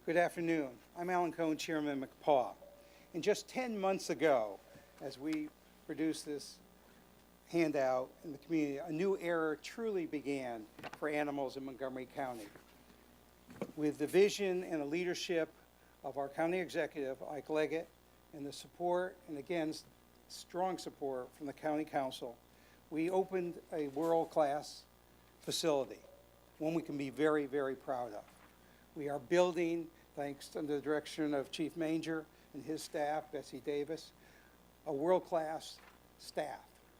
Good afternoon. I'm Alan Cohn, Chairman of MCPAW. And just 10 months ago, as we produced this handout in the community, a new era truly began for animals in Montgomery County. With the vision and the leadership of our county executive, Ike Leggett, and the support, and again, strong support from the county council, we opened a world-class facility, one we can be very, very proud of. We are building, thanks to the direction of Chief Manger and his staff, Betsy Davis, a world-class staff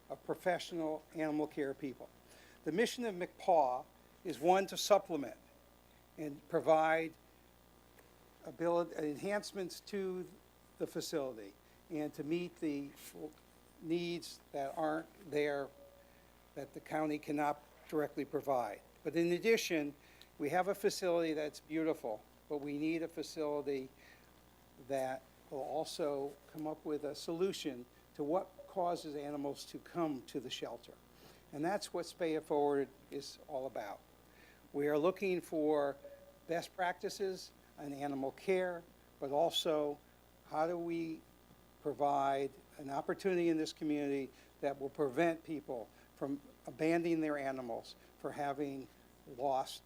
of professional animal care people. The mission of MCPAW is one to supplement and provide enhancements to the facility and to meet the needs that aren't there, that the county cannot directly provide. But in addition, we have a facility that's beautiful, but we need a facility that will also come up with a solution to what causes animals to come to the shelter. And that's what Spay It Forward is all about. We are looking for best practices in animal care, but also how do we provide an opportunity in this community that will prevent people from abandoning their animals, for having lost,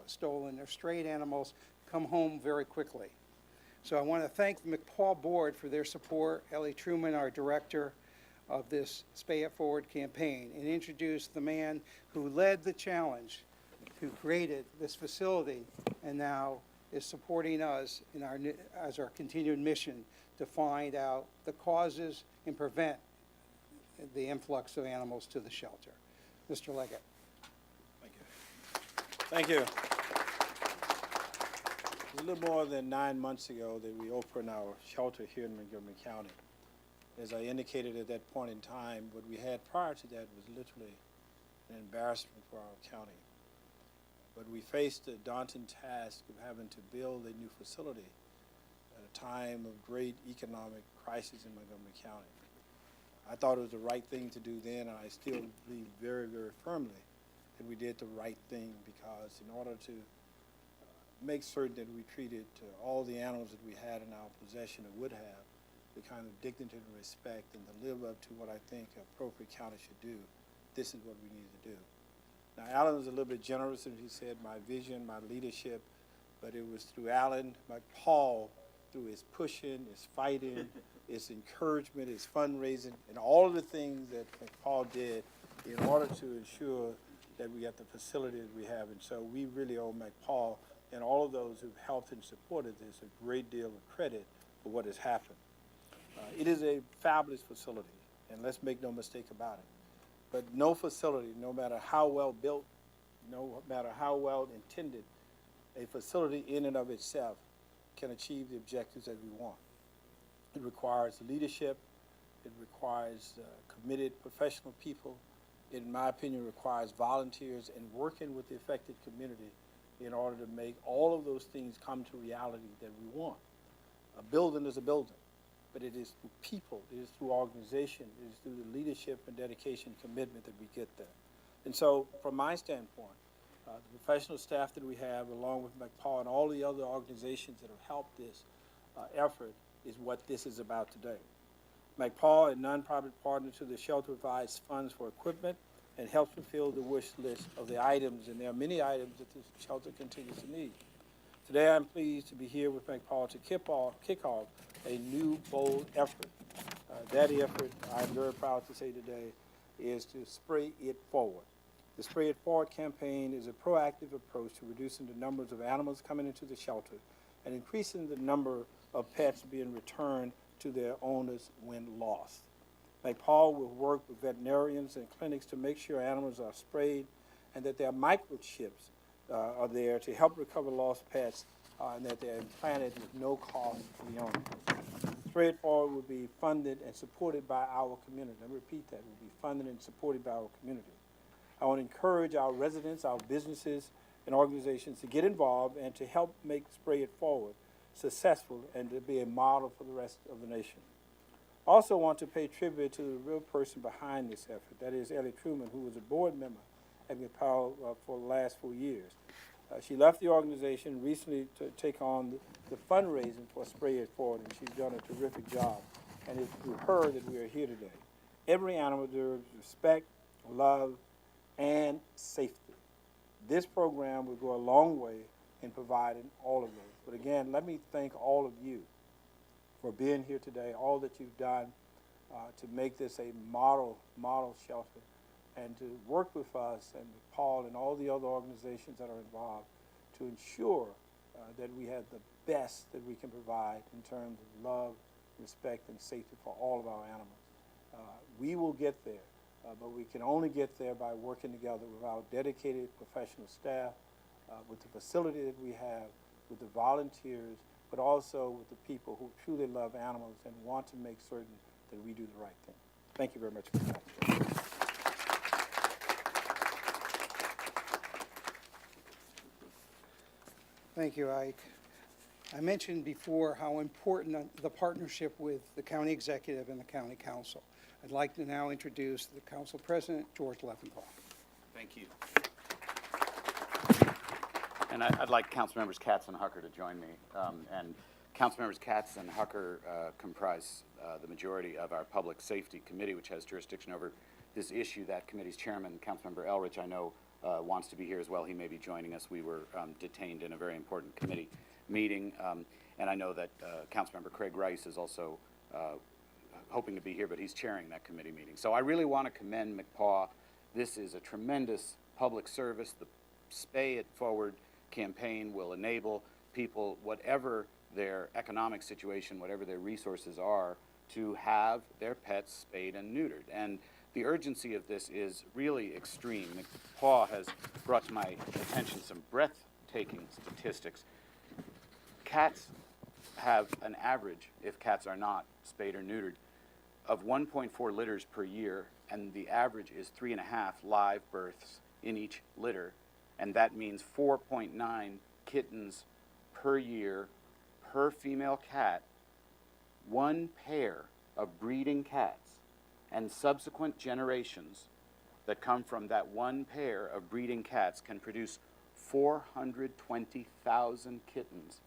stolen, or strayed animals come home very quickly. So I want to thank the MCPAW board for their support, Ellie Truman, our director of this Spay It Forward campaign, and introduce the man who led the challenge, who created this facility, and now is supporting us in as our continued mission to find out the causes and prevent the influx of animals to the shelter. Mr. Leggett. Thank you. It was a little more than 9 months ago that we opened our shelter here in Montgomery County. As I indicated at that point in time, what we had prior to that was literally an embarrassment for our county. But we faced the daunting task of having to build a new facility at a time of great economic crisis in Montgomery County. I thought it was the right thing to do then, and I still believe very, very firmly that we did the right thing, because in order to make certain that we treated all the animals that we had in our possession or would have the kind of dignity and respect, and to live up to what I think an appropriate county should do, this is what we need to do. Now, Alan was a little bit generous when he said my vision, my leadership, but it was through Alan, MCPAW, through his pushing, his fighting, his encouragement, his fundraising, and all of the things that MCPAW did in order to ensure that we got the facility that we have. And so we really owe MCPAW and all of those who've helped and supported this a great deal of credit for what has happened. It is a fabulous facility, and let's make no mistake about it. But no facility, no matter how well built, no matter how well intended, a facility in and of itself can achieve the objectives that we want. It requires leadership. It requires committed professional people. It, in my opinion, requires volunteers and working with the affected community in order to make all of those things come to reality that we want. A building is a building, but it is through people, it is through organization, it is through the leadership and dedication and commitment that we get there. And so, from my standpoint, the professional staff that we have, along with MCPAW and all the other organizations that have helped this effort, is what this is about today. MCPAW, a nonprofit partner to the shelter, provides funds for equipment and helps fulfill the wish list of the items, and there are many items that the shelter continues to need. Today I'm pleased to be here with MCPAW to kick off a new, bold effort. That effort, I'm very proud to say today, is to Spay It Forward. The Spay It Forward campaign is a proactive approach to reducing the numbers of animals coming into the shelter and increasing the number of pets being returned to their owners when lost. MCPAW will work with veterinarians and clinics to make sure animals are sprayed and that their microchips are there to help recover lost pets and that they're implanted with no cost to the owner. Spay It Forward will be funded and supported by our community. Let me repeat that. It will be funded and supported by our community. I want to encourage our residents, our businesses, and organizations to get involved and to help make Spay It Forward successful and to be a model for the rest of the nation. I also want to pay tribute to the real person behind this effort, that is Ellie Truman, who was a board member at MCPAW for the last 4 years. She left the organization recently to take on the fundraising for Spay It Forward, and she's done a terrific job. And it's through her that we are here today. Every animal deserves respect, love, and safety. This program will go a long way in providing all of those. But again, let me thank all of you for being here today, all that you've done to make this a model shelter, and to work with us and with Paul and all the other organizations that are involved to ensure that we have the best that we can provide in terms of love, respect, and safety for all of our animals. We will get there, but we can only get there by working together with our dedicated professional staff, with the facility that we have, with the volunteers, but also with the people who truly love animals and want to make certain that we do the right thing. Thank you very much for that. Thank you, Ike. I mentioned before how important the partnership with the county executive and the county council. I'd like to now introduce the council president, George Leventhal. Thank you. And I'd like council members Katz and Hucker to join me. And council members Katz and Hucker comprise the majority of our Public Safety Committee, which has jurisdiction over this issue. That committee's chairman, Councilmember Elrich, I know wants to be here as well. He may be joining us. We were detained in a very important committee meeting. And I know that Councilmember Craig Rice is also hoping to be here, but he's chairing that committee meeting. So I really want to commend MCPAW. This is a tremendous public service. The Spay It Forward campaign will enable people, whatever their economic situation, whatever their resources are, to have their pets spayed and neutered. And the urgency of this is really extreme. MCPAW has brought to my attention some breathtaking statistics. Cats have an average, if cats are not spayed or neutered, of 1.4 litters per year, and the average is 3.5 live births in each litter, and that means 4.9 kittens per year per female cat. One pair of breeding cats and subsequent generations that come from that one pair of breeding cats can produce 420,000 kittens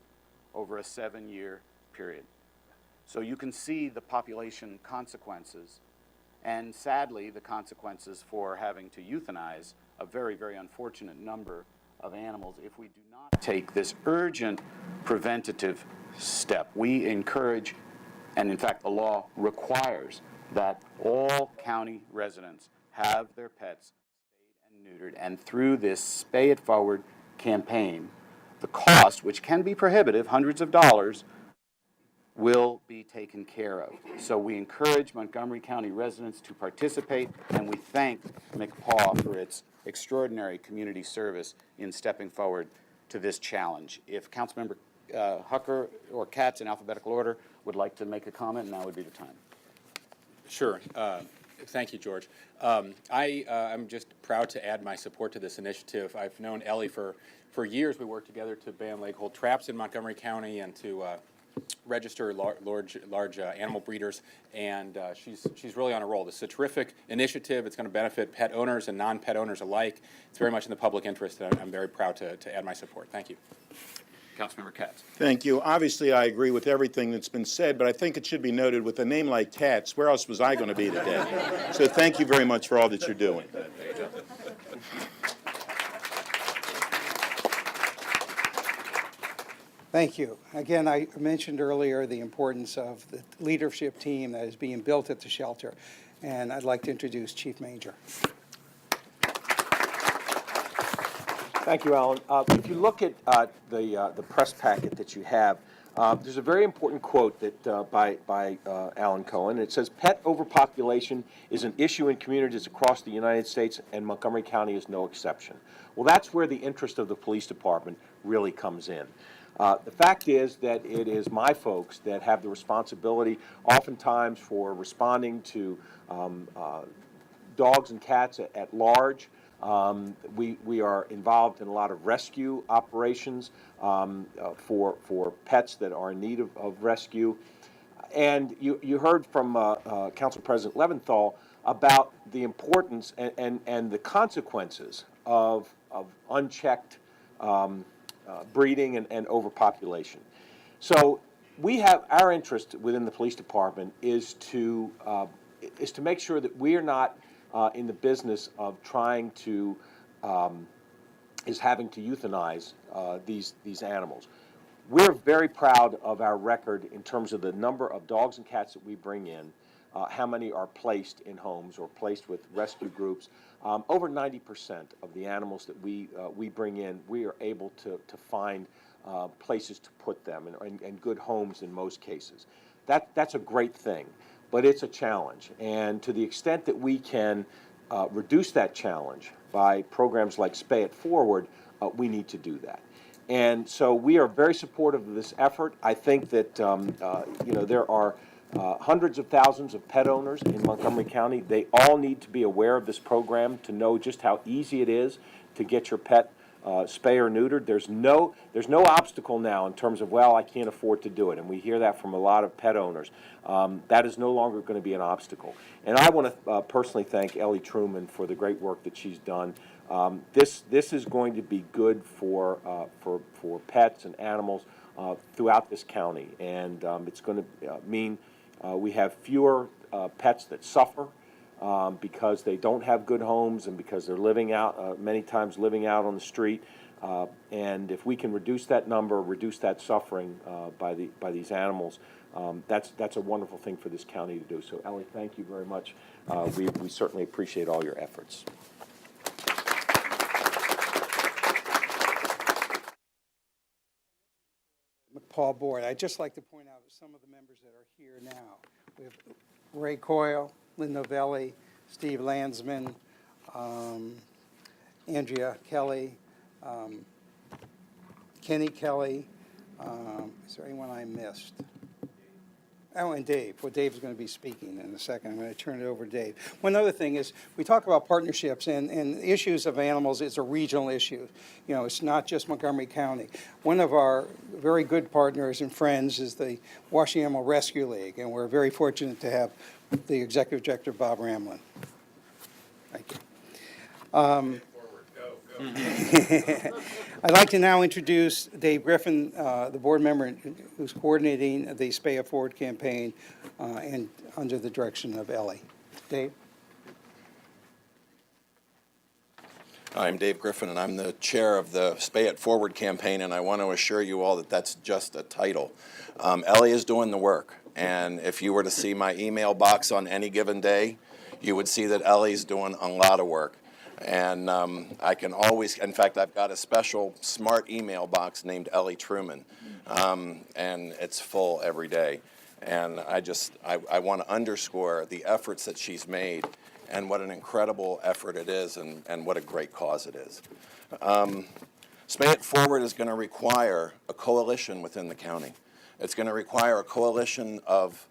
over a 7-year period. So you can see the population consequences, and sadly the consequences for having to euthanize a very, very unfortunate number of animals if we do not take this urgent preventative step. We encourage, and in fact the law requires, that all county residents have their pets spayed and neutered, and through this Spay It Forward campaign, the cost, which can be prohibitive, hundreds of dollars, will be taken care of. So we encourage Montgomery County residents to participate, and we thank MCPAW for its extraordinary community service in stepping forward to this challenge. If Councilmember Hucker or Katz in alphabetical order would like to make a comment, now would be the time. Sure. Thank you, George. I'm just proud to add my support to this initiative. I've known Ellie for years. We worked together to ban leg-hold traps in Montgomery County and to register large animal breeders, and she's really on a roll. This is a terrific initiative. It's going to benefit pet owners and non-pet owners alike. It's very much in the public interest, and I'm very proud to add my support. Thank you. Councilmember Katz. Thank you. Obviously, I agree with everything that's been said, but I think it should be noted, with a name like Katz, where else was I going to be today? So thank you very much for all that you're doing. Thank you. Again, I mentioned earlier the importance of the leadership team that is being built at the shelter, and I'd like to introduce Chief Manger. Thank you, Alan. If you look at the press packet that you have, there's a very important quote that by Alan Cohen. It says, "Pet overpopulation is an issue in communities across the United States, and Montgomery County is no exception." Well, that's where the interest of the police department really comes in. The fact is that it is my folks that have the responsibility oftentimes for responding to dogs and cats at large. We are involved in a lot of rescue operations for pets that are in need of rescue. And you heard from Council President Leventhal about the importance and the consequences of unchecked breeding and overpopulation. So we have our interest within the police department is to make sure that we are not in the business of trying to having to euthanize these animals. We're very proud of our record in terms of the number of dogs and cats that we bring in, how many are placed in homes or placed with rescue groups. Over 90% of the animals that we bring in, we are able to find places to put them and good homes in most cases. That's a great thing, but it's a challenge. And to the extent that we can reduce that challenge by programs like Spay It Forward, we need to do that. And so we are very supportive of this effort. I think that there are hundreds of thousands of pet owners in Montgomery County. They all need to be aware of this program to know just how easy it is to get your pet spay or neutered. There's no obstacle now in terms of, well, I can't afford to do it. And we hear that from a lot of pet owners. That is no longer going to be an obstacle. And I want to personally thank Ellie Truman for the great work that she's done. This is going to be good for pets and animals throughout this county, and it's going to mean we have fewer pets that suffer because they don't have good homes and because they're living out many times living out on the street. And if we can reduce that number, reduce that suffering by these animals, that's a wonderful thing for this county to do. So, Ellie, thank you very much. We certainly appreciate all your efforts. MCPAW board. I'd just like to point out some of the members that are here now. We have Ray Coyle, Lynn Novelli, Steve Landsman, Andrea Kelly, Kenny Kelly. Is there anyone I missed? Oh, and Dave. Well, Dave's going to be speaking in a second. I'm going to turn it over to Dave. One other thing is we talk about partnerships, and issues of animals is a regional issue. You know, it's not just Montgomery County. One of our very good partners and friends is the Washington Animal Rescue League, and we're very fortunate to have the executive director, Bob Ramlin. Thank you. I'd like to now introduce Dave Griffin, the board member who's coordinating the Spay It Forward campaign and under the direction of Ellie. Dave? I'm Dave Griffin, and I'm the chair of the Spay It Forward campaign, and I want to assure you all that that's just a title. Ellie is doing the work, and if you were to see my email box on any given day, you would see that Ellie's doing a lot of work. And I can always, in fact, I've got a special smart email box named Ellie Truman, and it's full every day. And I want to underscore the efforts that she's made and what an incredible effort it is and what a great cause it is. Spay It Forward is going to require a coalition within the county. It's going to require a coalition of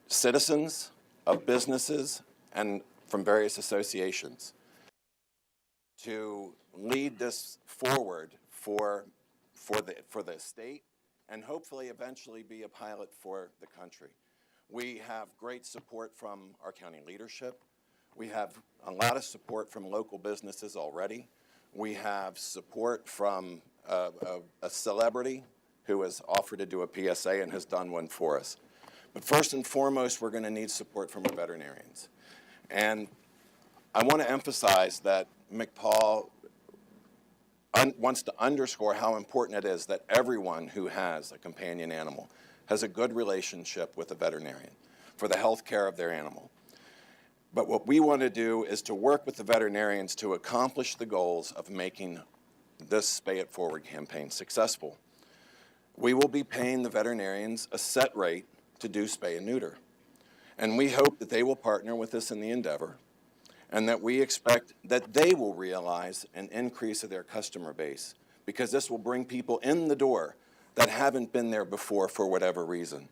citizens, of businesses, and from various associations to lead this forward for the state and hopefully eventually be a pilot for the country. We have great support from our county leadership. We have a lot of support from local businesses already. We have support from a celebrity who has offered to do a PSA and has done one for us. But first and foremost, we're going to need support from our veterinarians. And I want to emphasize that MCPAW wants to underscore how important it is that everyone who has a companion animal has a good relationship with a veterinarian for the health care of their animal. But what we want to do is to work with the veterinarians to accomplish the goals of making this Spay It Forward campaign successful. We will be paying the veterinarians a set rate to do spay and neuter. And we hope that they will partner with us in the endeavor, and that we expect that they will realize an increase of their customer base, because this will bring people in the door that haven't been there before for whatever reason.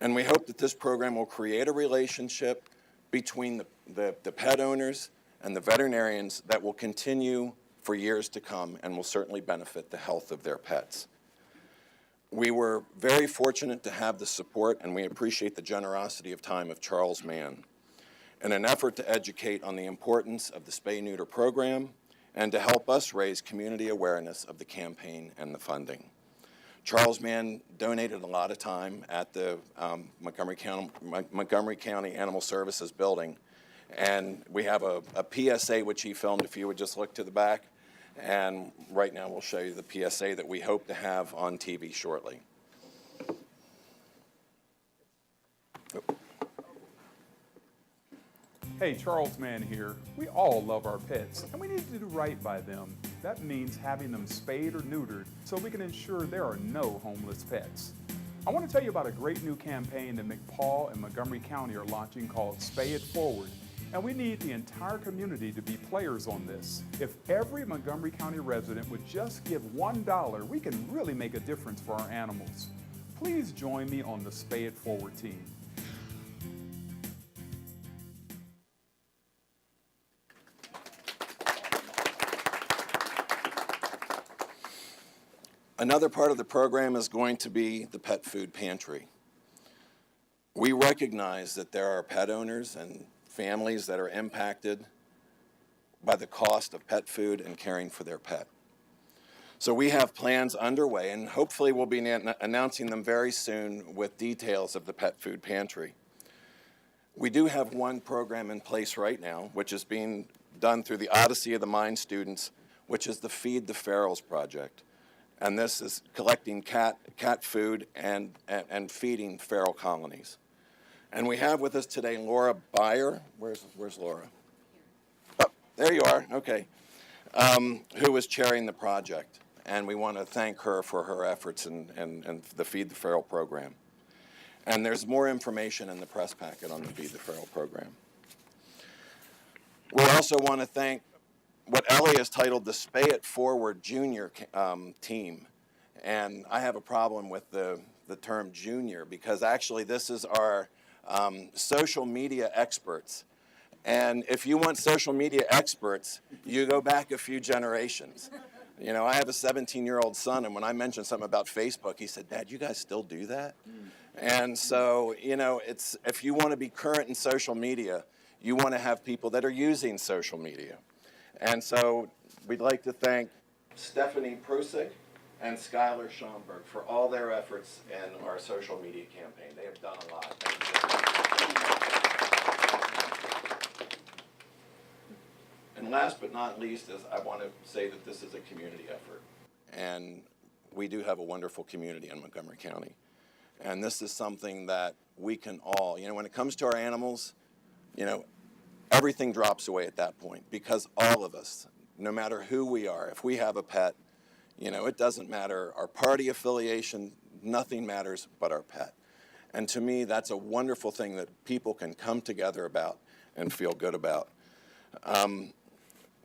And we hope that this program will create a relationship between the pet owners and the veterinarians that will continue for years to come and will certainly benefit the health of their pets. We were very fortunate to have the support, and we appreciate the generosity of time of Charles Mann. In an effort to educate on the importance of the spay-neuter program and to help us raise community awareness of the campaign and the funding. Charles Mann donated a lot of time at the Montgomery County Animal Services building, and we have a PSA which he filmed, if you would just look to the back, and right now we'll show you the PSA that we hope to have on TV shortly. Hey, Charles Mann here. We all love our pets, and we need to do right by them. That means having them spayed or neutered so we can ensure there are no homeless pets. I want to tell you about a great new campaign that MCPAW and Montgomery County are launching called Spay It Forward, and we need the entire community to be players on this. If every Montgomery County resident would just give $1, we can really make a difference for our animals. Please join me on the Spay It Forward team. Another part of the program is going to be the pet food pantry. We recognize that there are pet owners and families that are impacted by the cost of pet food and caring for their pet. So we have plans underway, and hopefully we'll be announcing them very soon with details of the pet food pantry. We do have one program in place right now, which is being done through the Odyssey of the Mind students, which is the Feed the Ferals project. And this is collecting cat food and feeding feral colonies. And we have with us today Laura Beyer. Where's Laura? Oh, there you are. Okay. Who is chairing the project. And we want to thank her for her efforts in the Feed the Feral program. And there's more information in the press packet on the Feed the Feral program. We also want to thank what Ellie has titled the Spay It Forward Junior team. And I have a problem with the term junior, because actually this is our social media experts. And if you want social media experts, you go back a few generations. You know, I have a 17-year-old son, and when I mentioned something about Facebook, he said, "Dad, you guys still do that?" And so, you know, it's, if you want to be current in social media, you want to have people that are using social media. And so we'd like to thank Stephanie Prusik and Skylar Schomburg for all their efforts in our social media campaign. They have done a lot. Thank you. And last but not least is I want to say that this is a community effort. And we do have a wonderful community in Montgomery County. And this is something that we can all, you know, when it comes to our animals, you know, everything drops away at that point, because all of us, no matter who we are, if we have a pet, you know, it doesn't matter our party affiliation, nothing matters but our pet. And to me, that's a wonderful thing that people can come together about and feel good about.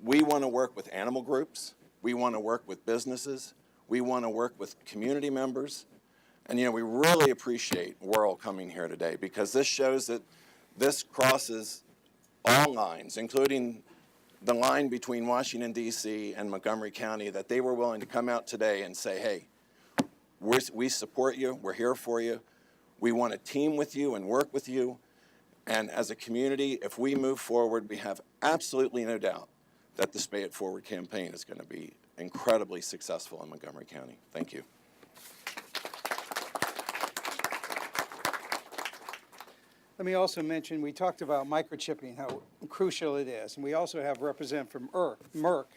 We want to work with animal groups. We want to work with businesses. We want to work with community members. And, you know, we really appreciate Worrell coming here today, because this shows that this crosses all lines, including the line between Washington, D.C. and Montgomery County, that they were willing to come out today and say, hey, we support you, we're here for you, we want to team with you and work with you, and as a community, if we move forward, we have absolutely no doubt that the Spay It Forward campaign is going to be incredibly successful in Montgomery County. Thank you. Let me also mention, we talked about microchipping, how crucial it is. And we also have a representative from Merck,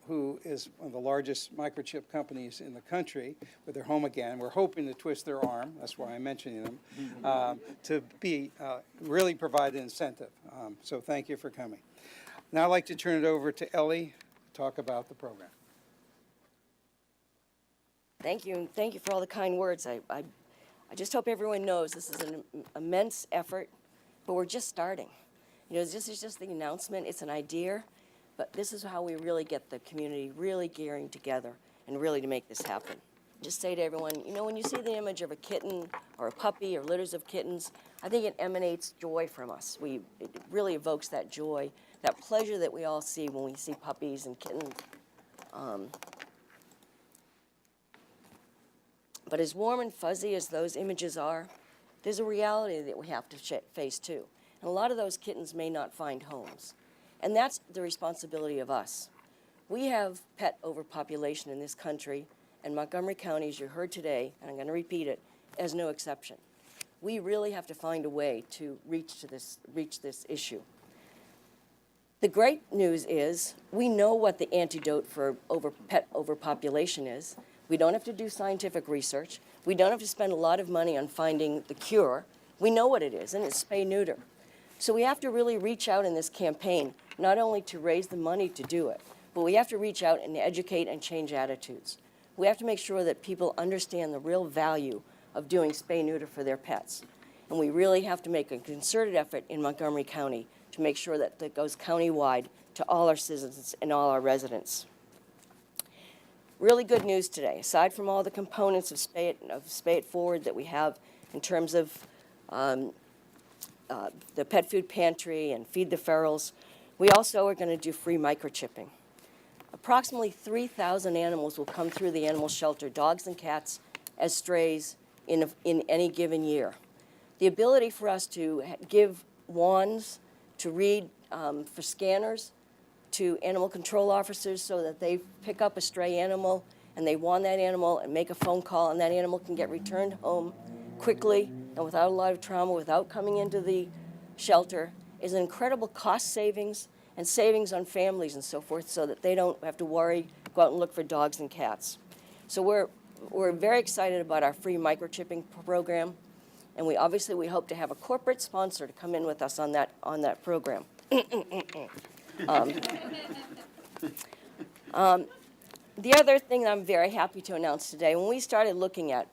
who is one of the largest microchip companies in the country, with their home again. We're hoping to twist their arm, that's why I'm mentioning them, to be really provide an incentive. So thank you for coming. Now I'd like to turn it over to Ellie to talk about the program. Thank you, and thank you for all the kind words. I just hope everyone knows this is an immense effort, but we're just starting. You know, this is just the announcement. It's an idea, but this is how we really get the community really gearing together and really to make this happen. Just say to everyone, you know, when you see the image of a kitten or a puppy or litters of kittens, I think it emanates joy from us. It really evokes that joy, that pleasure that we all see when we see puppies and kittens. But as warm and fuzzy as those images are, there's a reality that we have to face too. And a lot of those kittens may not find homes. And that's the responsibility of us. We have pet overpopulation in this country, and Montgomery County, as you heard today, and I'm going to repeat it, is no exception. We really have to find a way to reach this issue. The great news is we know what the antidote for pet overpopulation is. We don't have to do scientific research. We don't have to spend a lot of money on finding the cure. We know what it is, and it's spay-neuter. So we have to really reach out in this campaign, not only to raise the money to do it, but we have to reach out and educate and change attitudes. We have to make sure that people understand the real value of doing spay-neuter for their pets. And we really have to make a concerted effort in Montgomery County to make sure that that goes countywide to all our citizens and all our residents. Really good news today. Aside from all the components of Spay It Forward that we have in terms of the pet food pantry and Feed the Ferals, we also are going to do free microchipping. Approximately 3,000 animals will come through the animal shelter, dogs and cats, as strays in any given year. The ability for us to give wands to read for scanners to animal control officers so that they pick up a stray animal and they wand that animal and make a phone call, and that animal can get returned home quickly and without a lot of trauma, without coming into the shelter, is an incredible cost savings and savings on families and so forth, so that they don't have to worry, go out and look for dogs and cats. So we're very excited about our free microchipping program, and we hope to have a corporate sponsor to come in with us on that program. The other thing that I'm very happy to announce today, when we started looking at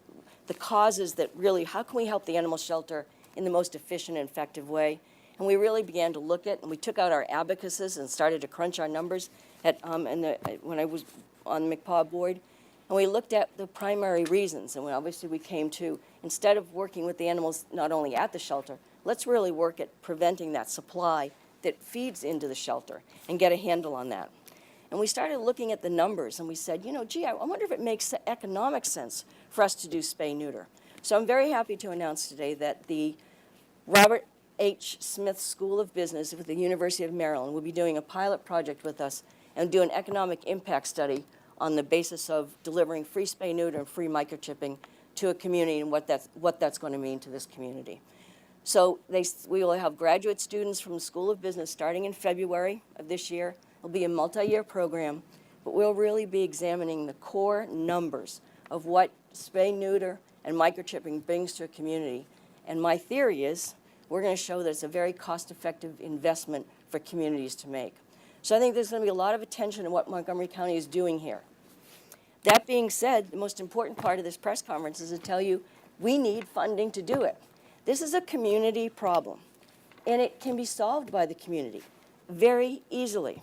the causes that really, how can we help the animal shelter in the most efficient and effective way, and we really began to look at, and we took out our abacuses and started to crunch our numbers when I was on the MCPAW board, and we looked at the primary reasons, and obviously we came to, instead of working with the animals not only at the shelter, let's really work at preventing that supply that feeds into the shelter and get a handle on that. And we started looking at the numbers, and we said, gee, I wonder if it makes economic sense for us to do spay-neuter. So I'm very happy to announce today that the Robert H. Smith School of Business with the University of Maryland will be doing a pilot project with us and do an economic impact study on the basis of delivering free spay-neuter and free microchipping to a community and what that's going to mean to this community. So we will have graduate students from the School of Business starting in February of this year. It'll be a multi-year program, but we'll really be examining the core numbers of what spay-neuter and microchipping brings to a community. And my theory is we're going to show that it's a very cost-effective investment for communities to make. So I think there's going to be a lot of attention to what Montgomery County is doing here. That being said, the most important part of this press conference is to tell you we need funding to do it. This is a community problem, and it can be solved by the community very easily.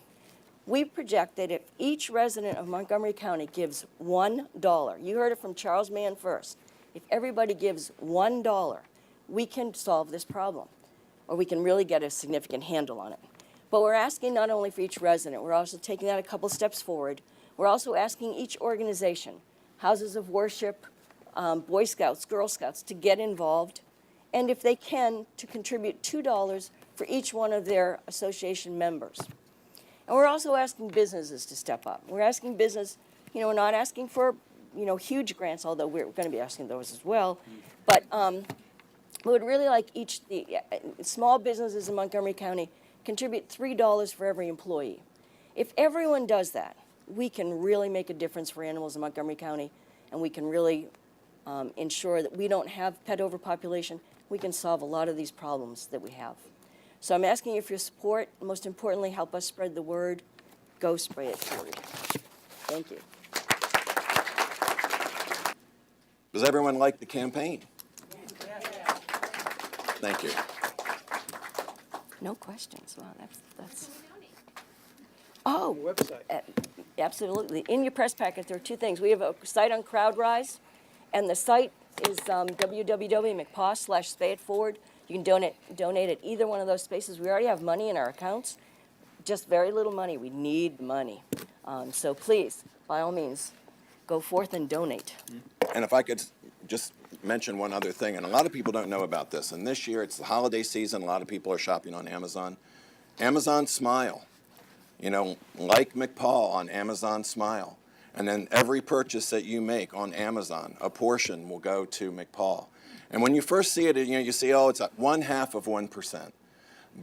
We project that if each resident of Montgomery County gives $1, you heard it from Charles Mann first, if everybody gives $1, we can solve this problem, or we can really get a significant handle on it. But we're asking not only for each resident, we're also taking that a couple steps forward. We're also asking each organization, houses of worship, Boy Scouts, Girl Scouts, to get involved, and if they can, to contribute $2 for each one of their association members. And we're also asking businesses to step up. We're asking business, we're not asking for, huge grants, although we're going to be asking those as well. But we would really like the small businesses in Montgomery County contribute $3 for every employee. If everyone does that, we can really make a difference for animals in Montgomery County, and we can really ensure that we don't have pet overpopulation. We can solve a lot of these problems that we have. So I'm asking you for your support. Most importantly, help us spread the word. Go Spay It Forward. Thank you. Does everyone like the campaign? Thank you. No questions. Wow, that's. Oh, Website. Absolutely. In your press packet, there are two things. We have a site on CrowdRise, and the site is www.mcpaw.spay-it-forward. You can donate at either one of those spaces. We already have money in our accounts, just very little money. We need money. So please, by all means, go forth and donate. And if I could just mention one other thing, and a lot of people don't know about this, and this year it's the holiday season, a lot of people are shopping on Amazon. Amazon Smile. You know, like MCPAW on Amazon Smile. And then every purchase that you make on Amazon, a portion will go to MCPAW. And when you first see it, you know, you see, oh, it's 1/2 of 1%.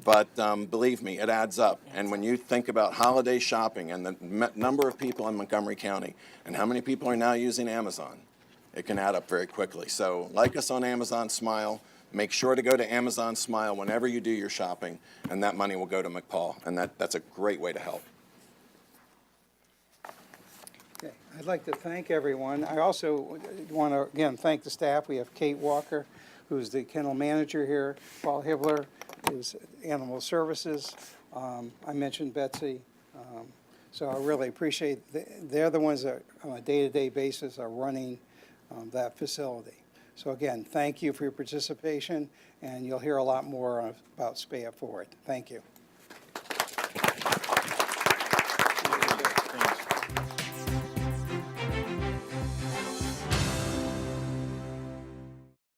But believe me, it adds up. And when you think about holiday shopping and the number of people in Montgomery County and how many people are now using Amazon, it can add up very quickly. So like us on Amazon Smile. Make sure to go to Amazon Smile whenever you do your shopping, and that money will go to MCPAW. And that's a great way to help. Okay, I'd like to thank everyone. I also want to, again, thank the staff. We have Kate Walker, who's the kennel manager here. Paul Hibbler is Animal Services. I mentioned Betsy. So I really appreciate, they're the ones that on a day-to-day basis are running that facility. So again, thank you for your participation, and you'll hear a lot more about Spay It Forward. Thank you.